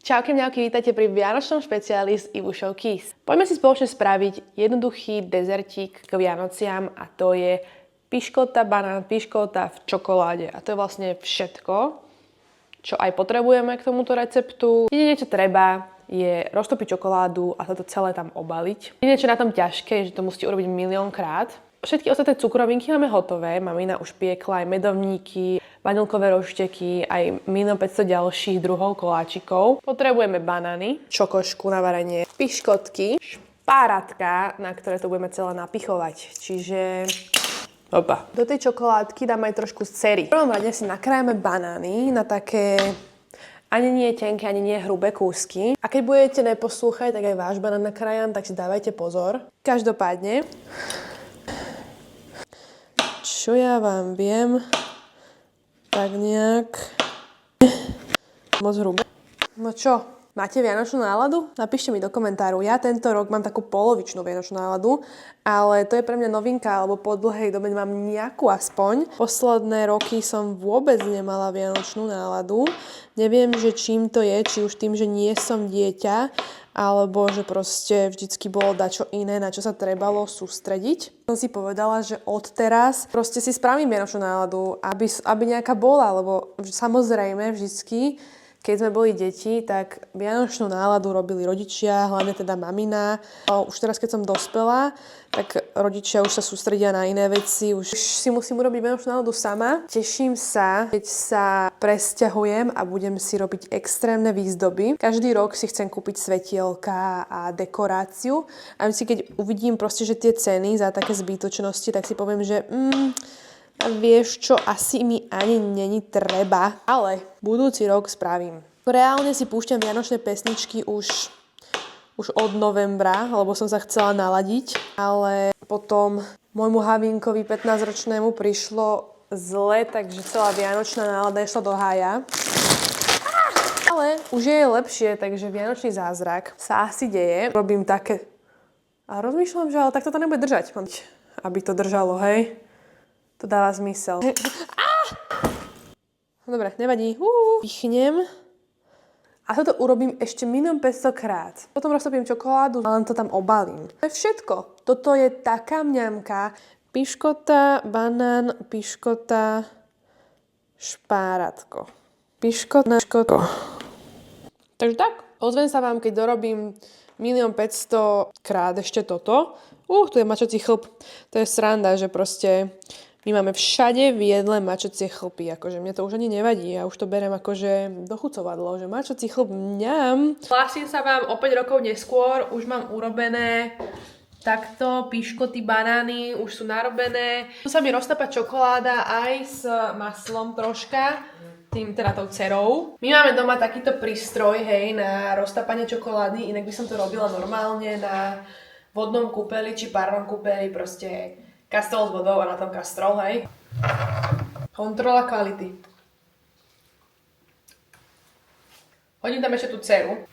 Čauky mňauky, vítajte pri vianočnom špeciáli z Ivu Show Kiss. Poďme si spoločne spraviť jednoduchý dezertík k Vianociam a to je piškota banán, piškota v čokoláde. A to je vlastne všetko, čo aj potrebujeme k tomuto receptu. Jediné, čo treba, je roztopiť čokoládu a toto celé tam obaliť. Jediné, čo je na tom ťažké, je, že to musíte urobiť miliónkrát. Všetky ostatné cukrovinky máme hotové. Mamina už piekla aj medovníky, vanilkové rošteky, aj 500 ďalších druhov koláčikov. Potrebujeme banány, čokošku na varenie, piškotky, špáratka, na ktoré to budeme celé napichovať. Čiže opa. Do tej čokoládky dáme aj trošku cery. V prvom rade si nakrájame banány na také ani nie tenké, ani nie hrubé kúsky. A keď budete neposlúchať, tak aj váš banán nakrájam, tak si dávajte pozor. Každopádne, čo ja vám viem, tak nejak moc hrubé. No čo, máte vianočnú náladu? Napíšte mi do komentáru. Ja tento rok mám takú polovičnú vianočnú náladu, ale to je pre mňa novinka, alebo po dlhej dobe mám nejakú aspoň. Posledné roky som vôbec nemala vianočnú náladu. Neviem, že čím to je, či už tým, že nie som dieťa, alebo že proste vždycky bolo dačo iné, na čo sa trebalo sústrediť. Som si povedala, že odteraz proste si spravím vianočnú náladu, aby nejaká bola, lebo samozrejme vždycky, keď sme boli deti, tak vianočnú náladu robili rodičia, hlavne teda mamina. Už teraz, keď som dospela, tak rodičia už sa sústredia na iné veci. Už si musím urobiť vianočnú náladu sama. Teším sa, keď sa presťahujem a budem si robiť extrémne výzdoby. Každý rok si chcem kúpiť svetielka a dekoráciu. A vždy, keď uvidím proste, že tie ceny za také zbytočnosti, tak si poviem, že a vieš čo, asi mi ani není treba, ale budúci rok spravím. Reálne si púšťam vianočné pesničky už od novembra, lebo som sa chcela naladiť, ale potom môjmu Havínkovi 15-ročnému prišlo zle, takže celá vianočná nálada išla do hája. Ale už je lepšie, takže vianočný zázrak sa asi deje. Robím také a rozmýšľam, že ale takto to nebude držať, aby to držalo, hej. To dáva zmysel. Dobre, nevadí. Pichnem. A toto urobím ešte 500 krát. Potom roztopím čokoládu a len to tam obalím. To je všetko. Toto je taká mňamka. Piškota, banán, piškota, špáratko. Piškota, škotko. Takže tak. Ozvem sa vám, keď dorobím 500 krát ešte toto. Tu je mačací chlp. To je sranda, že proste my máme všade v jedle mačacie chlpy, akože mne to už ani nevadí, ja už to beriem akože dochucovadlo, že mačací chlp mňam. Hlásim sa vám o 5 rokov neskôr, už mám urobené takto piškoty, banány, už sú narobené. Tu sa mi roztápa čokoláda aj s maslom troška, teda tou cerou. My máme doma takýto prístroj, hej, na roztápanie čokolády, inak by som to robila normálne na vodnom kúpeli či parnom kúpeli, proste kastrol s vodou a na tom kastrol, hej. Kontrola kvality. Hodím tam ešte tú ceru.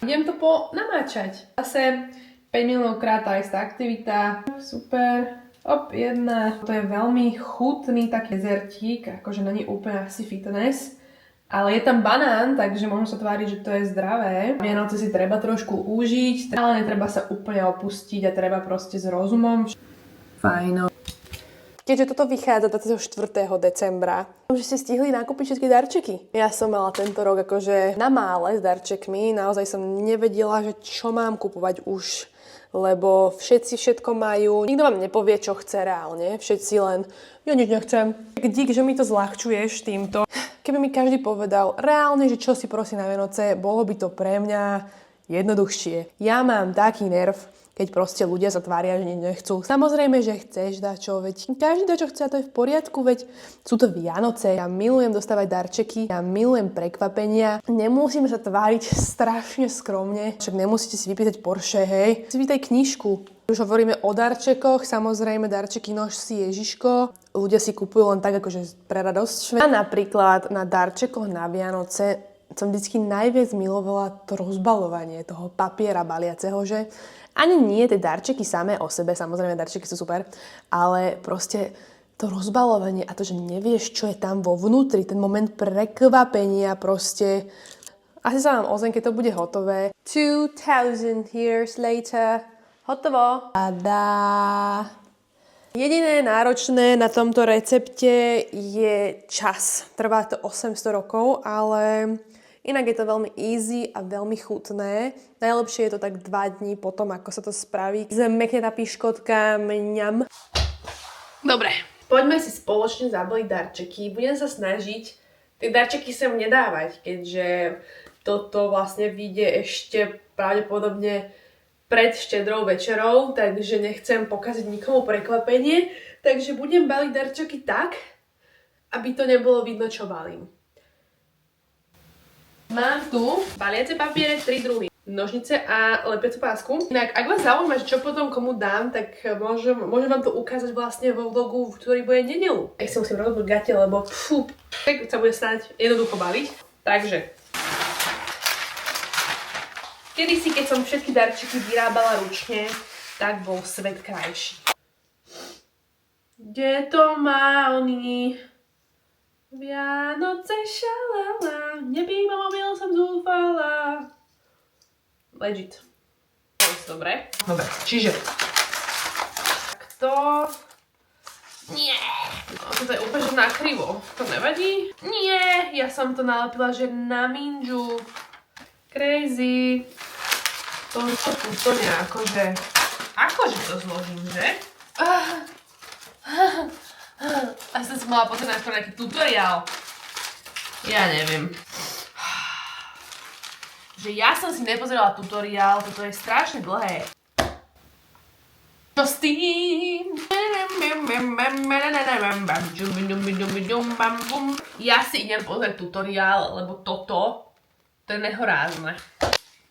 Idem to namáčať. Zase 5 miliónov krát tá istá aktivita. Super. Jedna. To je veľmi chutný taký dezertík, akože není úplne asi fitness. Ale je tam banán, takže môžem sa tváriť, že to je zdravé. Vianoce si treba trošku užiť, ale netreba sa úplne opustiť a treba proste s rozumom. Fajno. Keďže toto vychádza 24. decembra, že ste stihli nakúpiť všetky darčeky. Ja som mala tento rok akože na mále s darčekmi, naozaj som nevedela, že čo mám kupovať už, lebo všetci všetko majú, nikto vám nepovie, čo chce reálne, všetci len, ja nič nechcem. Dík, že mi to zľahčuješ týmto. Keby mi každý povedal reálne, že čo si prosí na Vianoce, bolo by to pre mňa jednoduchšie. Ja mám taký nerv, keď proste ľudia sa tvária, že nič nechcú. Samozrejme, že chceš dačo, veď každý dačo chce a to je v poriadku, veď sú to Vianoce. Ja milujem dostávať darčeky, ja milujem prekvapenia. Nemusíme sa tváriť strašne skromne, však nemusíte si vypýtať Porsche, hej. Si vypýtaj knižku. Už hovoríme o darčekoch, samozrejme darčeky nož si Ježiško. Ľudia si kupujú len tak akože pre radosť. A napríklad na darčekoch na Vianoce som vždycky najviac milovala to rozbalovanie toho papiera baliaceho, že ani nie tie darčeky samé o sebe, samozrejme darčeky sú super, ale proste to rozbalovanie a to, že nevieš, čo je tam vo vnútri, ten moment prekvapenia proste Asi sa vám ozvem, keď to bude hotové. 2000 years later. Hotovo. Tada. Jediné náročné na tomto recepte je čas. Trvá to 800 rokov, ale inak je to veľmi easy a veľmi chutné. Najlepšie je to tak 2 dní potom, ako sa to spraví. Zmekne tá piškotka, mňam. Dobre, poďme si spoločne zabaliť darčeky. Budem sa snažiť tie darčeky sem nedávať, keďže toto vlastne vyjde ešte pravdepodobne pred štedrou večerou, takže nechcem pokaziť nikomu prekvapenie. Takže budem baliť darčeky tak, aby to nebolo vidno, čo balím. Mám tu baliace papiere 3 druhy. Nožnice a lepiacu pásku. Inak, ak vás zaujíma, čo potom komu dám, tak môžem vám to ukázať vlastne vo vlogu, v ktorý bude nedelu. Ja si musím rozhodnúť gate, lebo tak sa bude snáď jednoducho baliť. Takže kedysi, keď som všetky darčeky vyrábala ručne, tak bol svet krajší. Kde to má oný? Vianoce šalala, nebýma mobil, som zúfala. Legit. Dobre. Dobre, čiže takto. Nie. No, toto je úplne nakrivo. To nevadí? Nie, ja som to nalepila, že na minžu. Crazy. To nejako, že... Akože to zložím, že? A som si mala pozrieť na nejaký tutoriál. Ja neviem. Že ja som si nepozerala tutoriál, toto je strašne dlhé. Čo s tým? Ja si idem pozrieť tutoriál, lebo toto to je nehorázne.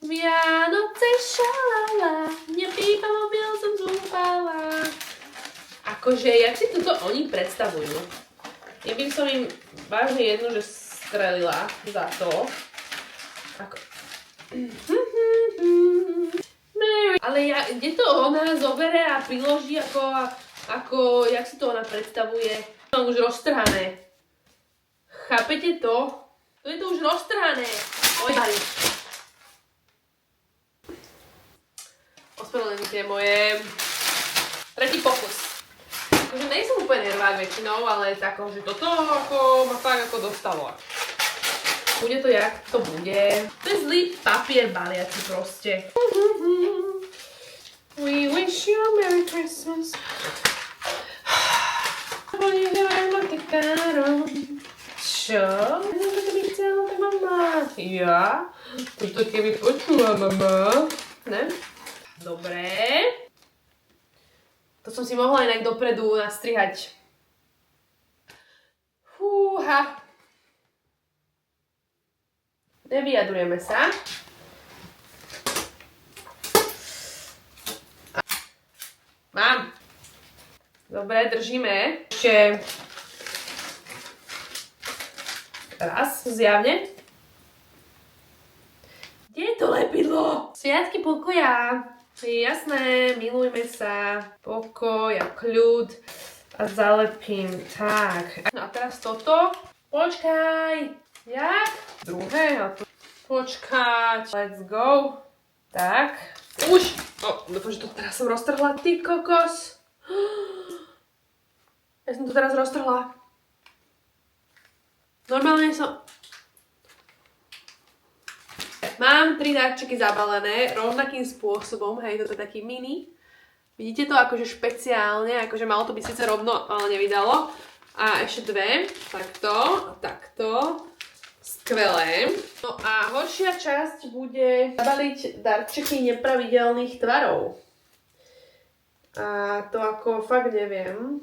Vianoce šalala, nepípa mobil, som zúfala. Akože, jak si toto oni predstavujú? Ja by som im vážne jednu, že strelila za to. Ako... Ale kde to ona zobere a priloží ako, jak si to ona predstavuje? To už roztrhané. Chápete to? To je to už roztrhané. Ojali. Ospravedlňujte moje tretí pokus. Takže nejsem úplne nervák väčšinou, ale tako, že toto ako ma fakt ako dostalo. Bude to jak to bude. To je zlý papier baliaci proste. We wish you a Merry Christmas. Čo? To by chcela tá mama. Ja? Toto keby počula mama. Ne? Dobre. To som si mohla inak dopredu nastrihať. Fúha. Nevyjadrujeme sa. Mám. Dobre, držíme. Ešte raz, zjavne. Kde je to lepidlo? Sviatky pokoja. Jasné, milujme sa. Pokoj a kľud. A zalepím. Tak. No a teraz toto. Počkaj. Jak? Druhé. A to... Počkať. Let's go. Tak. Už. Dúfam, že to teraz som roztrhla. Ty kokos. Ja som to teraz roztrhla. Normálne som... Mám 3 darčeky zabalené rovnakým spôsobom, hej, toto je taký mini. Vidíte to akože špeciálne, akože malo to byť síce rovno, ale nevydalo. A ešte 2, takto a takto. Skvelé. No a horšia časť bude zabaliť darčeky nepravidelných tvarov. A to ako fakt neviem,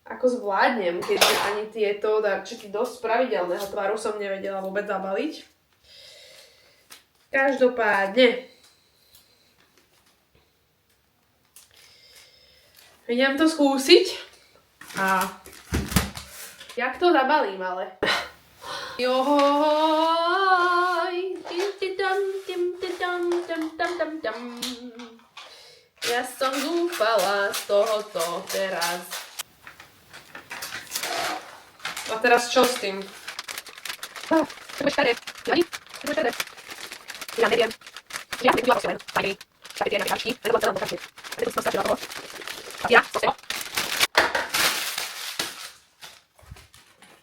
ako zvládnem, keďže ani tieto darčeky dosť pravidelného tvaru som nevedela vôbec zabaliť. Každopádne. Idem to skúsiť. A jak to zabalím, ale. Johoj. Ja som zúfala z tohoto teraz. A teraz čo s tým? Ja neviem. Ja neviem, proste len tajnej. Také tie nakáčky. Nebo celé dokážky. A to som stačila toho. A ja, to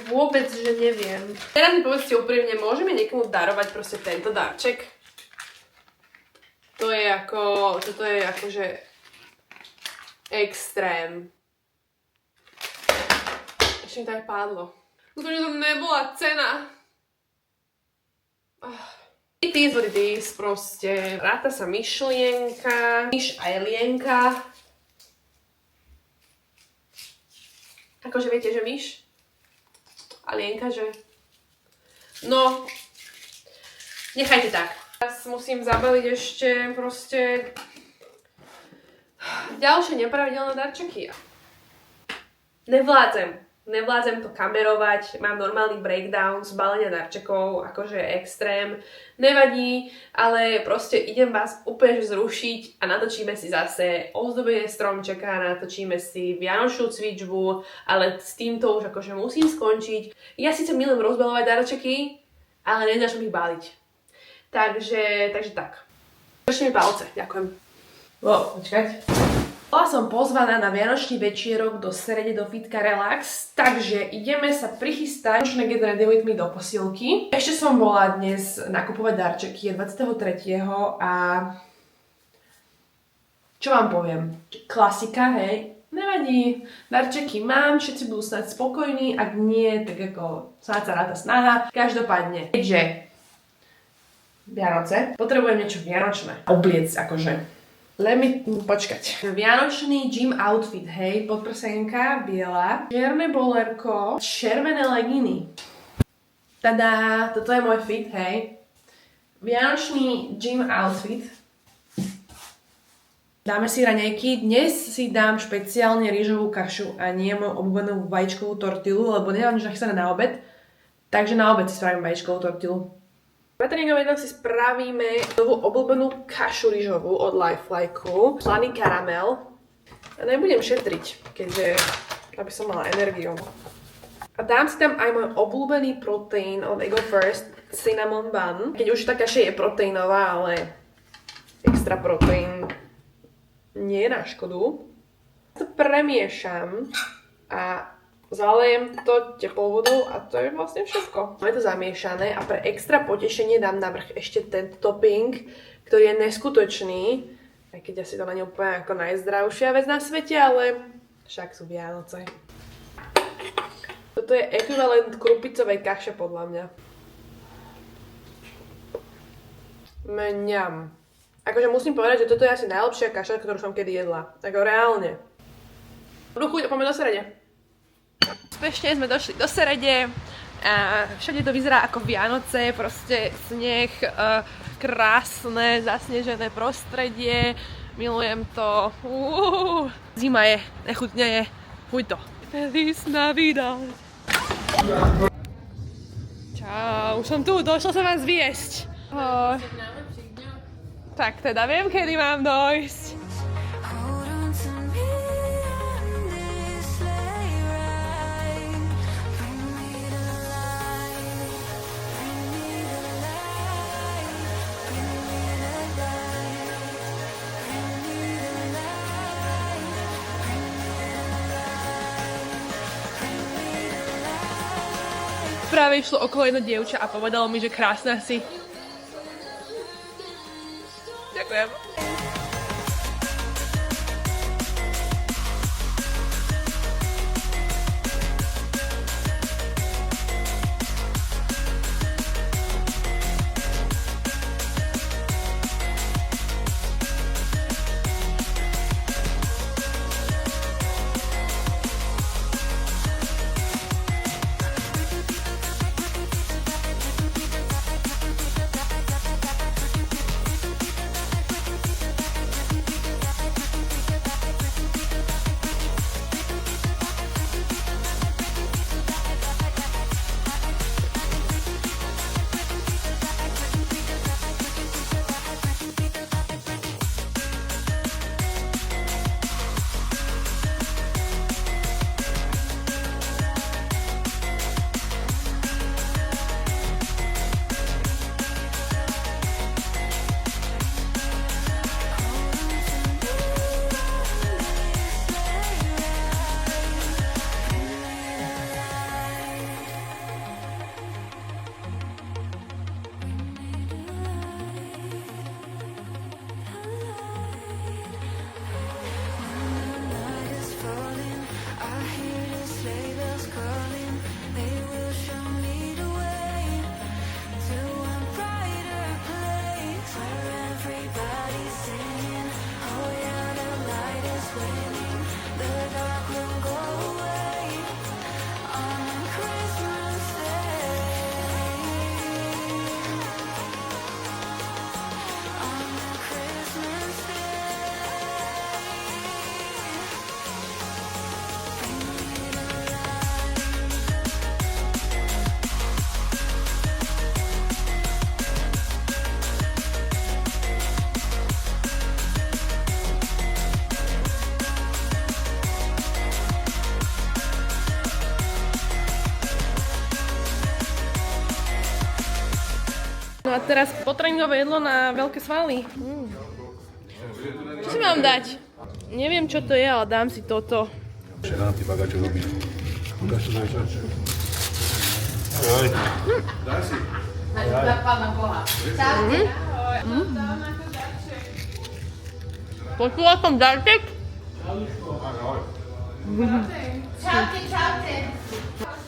Vôbec, že neviem. Teraz mi povedzte úprimne, môžeme niekomu darovať proste tento darček? To je ako, toto je akože extrém. Ešte mi to aj padlo. Úplne to nebola cena. It is what it is, proste. Ráta sa myšlienka, myš aj lienka. Akože viete, že myš? A lienka, že? No, nechajte tak. Teraz musím zabaliť ešte proste ďalšie nepravidelné darčeky. Nevládzem to kamerovať, mám normálny breakdown z balenia darčekov, akože extrém. Nevadí, ale proste idem vás úplne zrušiť a natočíme si zase ozdobenie stromčeka, natočíme si vianočnú cvičbu, ale s týmto už akože musím skončiť. Ja síce milujem rozbalovať darčeky, ale nedášam ich baliť. Takže tak. Držte mi palce, ďakujem. Počkať. Bola som pozvaná na vianočný večierok do Serede do Fitka Relax, takže ideme sa prichystať na Get Ready With Me do posilky. Ešte som bola dnes nakupovať darčeky, je 23. a čo vám poviem? Klasika, hej? Nevadí, darčeky mám, všetci budú snáď spokojní, ak nie, tak ako snáď sa ráta snaha. Každopádne, keďže Vianoce, potrebujem niečo vianočné. Obliec, akože. Počkať. Vianočný gym outfit, hej, podprsenka, biela, čierne bolerko, červené leginy. Tada, toto je môj fit, hej. Vianočný gym outfit. Dáme si raňajky. Dnes si dám špeciálne rýžovú kašu a nie moju obľúbenú vajíčkovú tortilu, lebo nemám nič nachystané na obed. Takže na obed si spravím vajíčkovú tortilu. Na tréningový deň si spravíme novú obľúbenú kašu rýžovú od Lifelike'u. Slaný karamel. A nebudem šetriť, keďže aby som mala energiu. A dám si tam aj môj obľúbený proteín od Ego First, cinnamon bun. Keď už tá kaša je proteínová, ale extra proteín nie je na škodu. To premiešam a zalejem to teplou vodou a to je vlastne všetko. Máme to zamiešané a pre extra potešenie dám na vrch ešte tento topping, ktorý je neskutočný. Aj keď asi to nie je úplne ako najzdravšia vec na svete, ale však sú Vianoce. Toto je ekvivalent krupicovej kaše podľa mňa. Mňam. Akože musím povedať, že toto je asi najlepšia kaša, ktorú som kedy jedla. Ako reálne. Chuť a poďme do Serede. Úspešne sme došli do Serede a všade to vyzerá ako Vianoce, proste sneh, krásne, zasnežené prostredie, milujem to. Zima je, nechutne je, fuj to. Feliz Navidad. Čau, už som tu, došla som vás viesť. Tak teda viem, kedy mám dojsť. Práve išlo okolo jedno dievča a povedalo mi, že krásna si. Ďakujem. a teraz potravingové jedlo na veľké svaly. Čo si mám dať? Neviem, čo to je, ale dám si toto. Žena ty baga, čo robí. Ukáž to zajčo. Ahoj. Daj si. Počula som darček?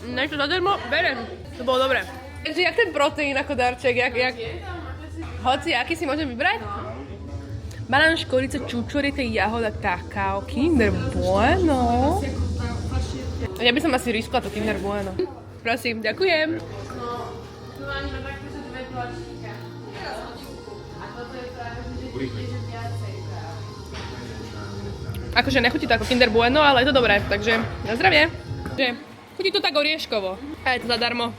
Niečo zadarmo? Berem. To bolo dobré. Takže jak ten proteín ako darček? Hoci, aký si môžem vybrať? Banán, škorica, čučorita, jahoda, kakao, Kinder Bueno. Ja by som asi riskla to Kinder Bueno. Prosím, ďakujem. Akože nechutí to ako Kinder Bueno, ale je to dobré, takže na zdravie. Chutí to tak orieškovo. A je to zadarmo.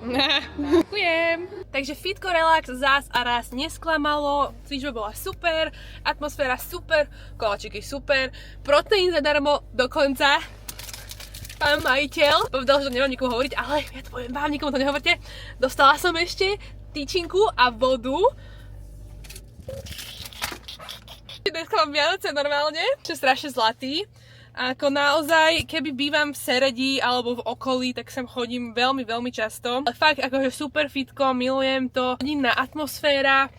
Ďakujem. Takže fitko relax zás a raz nesklamalo, cvičba bola super, atmosféra super, koláčiky super, proteín zadarmo dokonca. Pán majiteľ povedal, že to nemám nikomu hovoriť, ale ja to poviem vám, nikomu to nehovorte. Dostala som ešte tyčinku a vodu. Dneska mám Vianoce normálne, čo je strašne zlatý. Ako naozaj, keby bývam v Seredi alebo v okolí, tak sem chodím veľmi, veľmi často. Ale fakt, akože super fitko, milujem to. Hodinná atmosféra.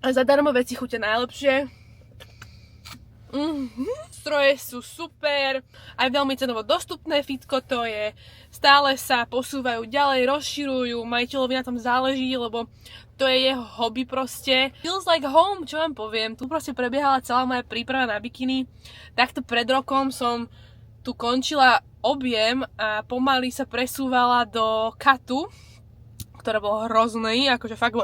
A zadarmo veci chutia najlepšie. Stroje sú super, aj veľmi cenovo dostupné fitko to je. Stále sa posúvajú ďalej, rozširujú, majiteľovi na tom záleží, lebo to je jeho hobby proste. Feels like home, čo vám poviem. Tu proste prebiehala celá moja príprava na bikiny. Takto pred rokom som tu končila objem a pomaly sa presúvala do katu, ktoré bolo hrozný, akože fakt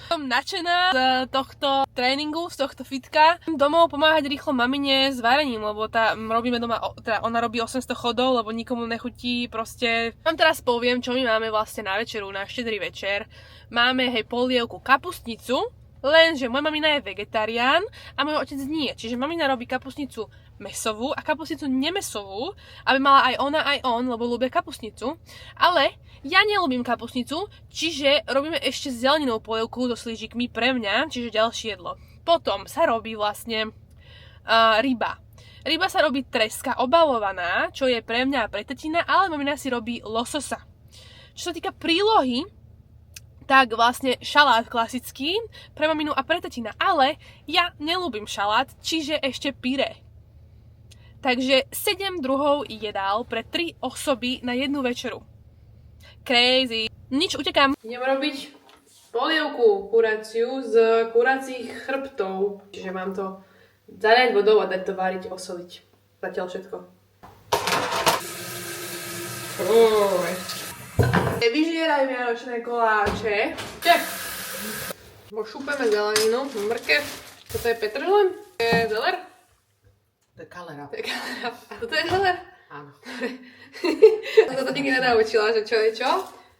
som nadšená z tohto tréningu, z tohto fitka. Domov pomáhať rýchlo mamine s varením, lebo robíme doma, teda ona robí 800 chodov, lebo nikomu nechutí proste. Vám teraz poviem, čo my máme vlastne na večeru, na štedrý večer. Máme, hej, polievku kapustnicu, lenže moja mamina je vegetarián a môj otec nie. Čiže mamina robí kapustnicu mesovú a kapustnicu nemesovú, aby mala aj ona, aj on, lebo ľúbia kapustnicu. Ale ja neľúbim kapustnicu, čiže robíme ešte zeleninovú polievku so slížikmi pre mňa, čiže ďalšie jedlo. Potom sa robí vlastne ryba. Ryba sa robí treska obalovaná, čo je pre mňa a pre tatina, ale mamina si robí lososa. Čo sa týka prílohy, tak vlastne šalát klasický pre maminu a pre tatina, ale ja neľúbim šalát, čiže ešte pyré. Takže 7 druhov jedál pre 3 osoby na jednu večeru. Crazy. Nič, utekám. Idem robiť polievku kuraciu z kuracích chrbtov. Čiže mám to zaliať vodou a dať to váriť, osoliť. Zatiaľ všetko. Nevyžieraj vianočné koláče. Šúpeme zeleninu, mrkev. Toto je petržlen? To je zeler? To je kalera. A toto je zeler? Áno. Som to nikdy nenaučila, že čo je čo?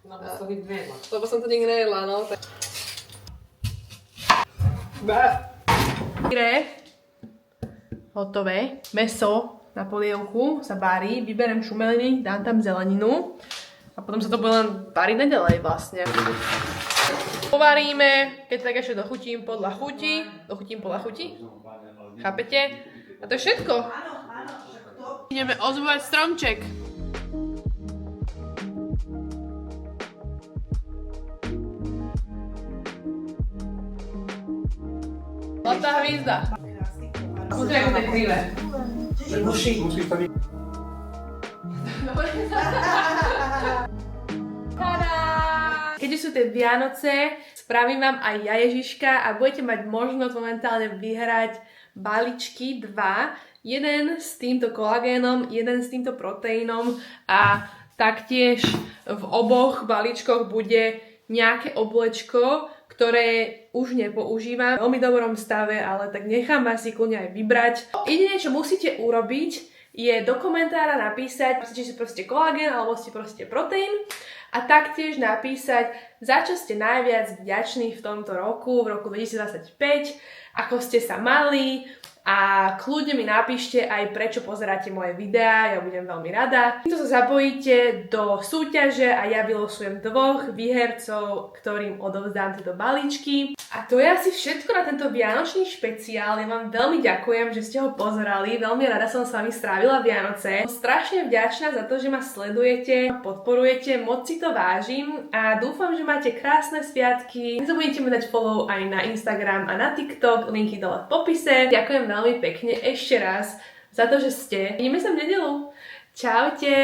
Lebo som to nikdy nejedla. Lebo som to nikdy nejedla, no. Hotové. Mäso na polievku sa varí, vyberiem šumeliny, dám tam zeleninu a potom sa to bude len variť naďalej vlastne. Povaríme, keď tak ešte dochutím podľa chuti. Chápete? A to je všetko. Ideme ozvať stromček. Zlatá hvízda. Musí ako to je krivé. Keďže sú tie Vianoce, spravím vám aj ja Ježiška a budete mať možnosť momentálne vyhrať balíčky 2. Jeden s týmto kolagénom, jeden s týmto proteínom a taktiež v oboch balíčkoch bude nejaké oblečko, ktoré už nepoužívam v veľmi dobrom stave, ale tak nechám vás si kľudne aj vybrať. Jediné, čo musíte urobiť, je do komentára napísať, či si proste kolagén alebo si proste proteín a taktiež napísať, za čo ste najviac vďační v tomto roku, v roku 2025, ako ste sa mali, A kľudne mi napíšte aj prečo pozeráte moje videá, ja budem veľmi rada. Týmto sa zapojíte do súťaže a ja vylosujem 2 výhercov, ktorým odovzdám tieto balíčky. A to je asi všetko na tento vianočný špeciál. Ja vám veľmi ďakujem, že ste ho pozerali. Veľmi rada som s vami strávila Vianoce. Som strašne vďačná za to, že ma sledujete, podporujete, moc si to vážim a dúfam, že máte krásne sviatky. Nezabudnite mi dať follow aj na Instagram a na TikTok, linky dole v popise. Ďakujem veľmi pekne ešte raz za to, že ste. Vidíme sa v nedelu. Čaute!